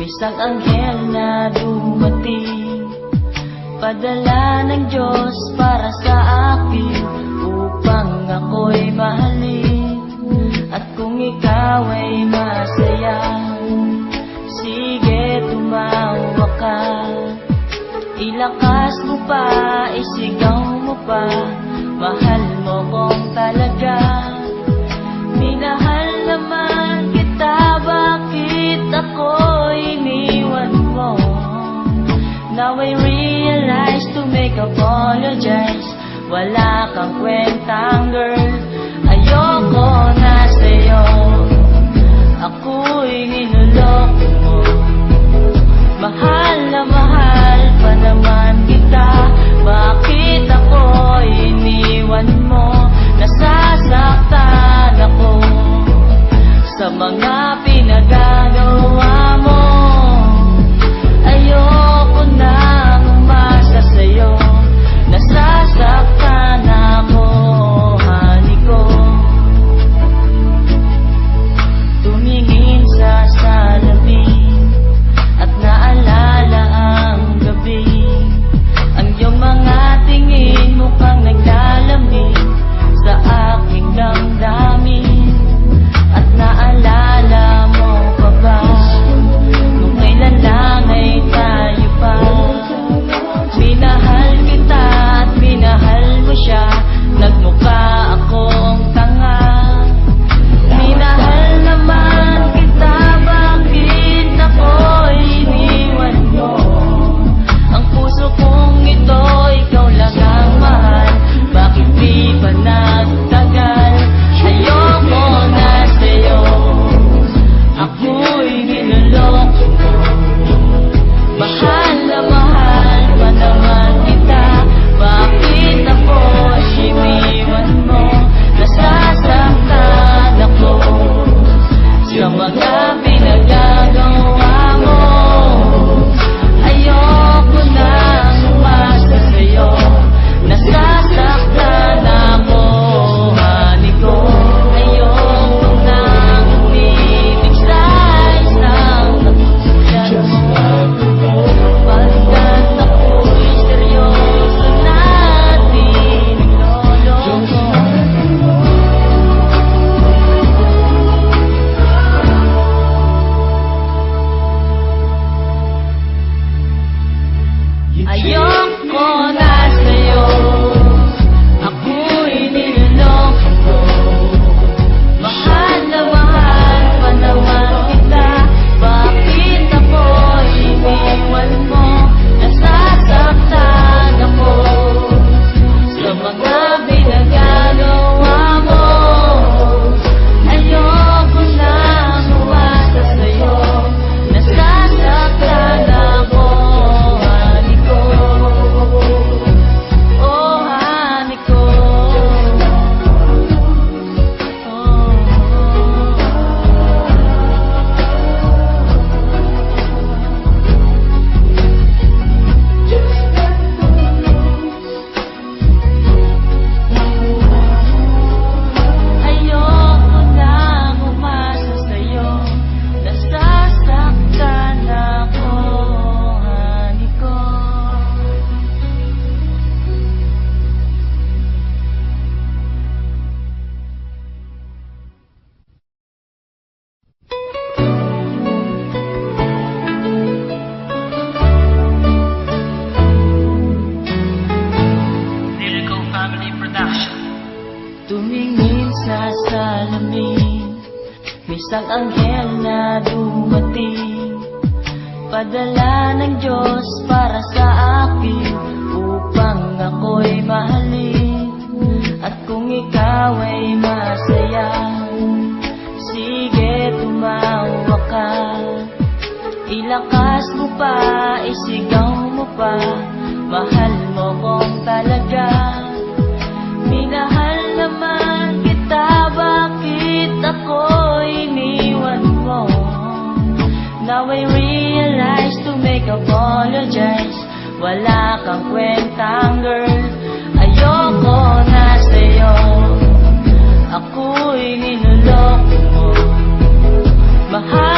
Isang anghel na dumating, padala ng Diyos para sa akin, upang ako'y mahalin. At kung ikaw ay masaya, sige tumawa ka. Ilakas mo pa, isigaw mo pa, mahal mo kong talaga. Minahal naman kita, bakit ako iniwan mo? Now I realize to make apologize, wala kang kwentang girl, ayoko na sa'yo. Ako'y ninuloko mo, mahal na mahal pa naman kita, bakit ako iniwan mo? Nasasaktan ako sa mga pinagagawa mo. Ayoko nang umasa sa'yo, nasasaktan ako, honey ko. Tumingin sa salamin at naalala ang gabi, ang iyong mga tingin mukhang naglalamig sa aking damdamin. At naalala mo pa ba nung kailan lang ay tayo pa? Minahal kita at minahal mo siya, nagmukha akong tanga. Minahal naman kita, bakit ako iniwan mo? Ang puso kong ito, ikaw lang ang mahal, bakit di ba nagtagal? Ayoko na sa'yo, ako'y niloloko mo. Mahal na mahal pa naman kita, bakit ako iniwan mo? Nasasaktan ako sa mga pinagagawa mo. Ayoko nang umasa sa'yo, nasasaktan ako, honey ko. Ayoko nang uminig sa isang katulad mo, pagkat ako'y seryoso natin niloloko. Ayoko na sa'yo, ako'y niloloko mo. Mahal na mahal pa naman kita, bakit ako iniwan mo? Nasasaktan ako sa mga pinagagawa mo. Ayoko na umasa sa'yo, nasasaktan ako, honey ko. Oh, honey ko. Ayoko nang umasa sa'yo, nasasaktan ako, honey ko. Lyrical Family Production. Tumingin sa salamin, isang anghel na dumating, padala ng Diyos para sa akin, upang ako'y mahalin. At kung ikaw ay masaya, sige tumawa ka. Ilakas mo pa, isigaw mo pa, mahal mo kong talaga. Minahal naman kita, bakit ako iniwan mo? Now I realize to make apologize, wala kang kwentang girl, ayoko na sa'yo. Ako'y ninuloko mo, mahal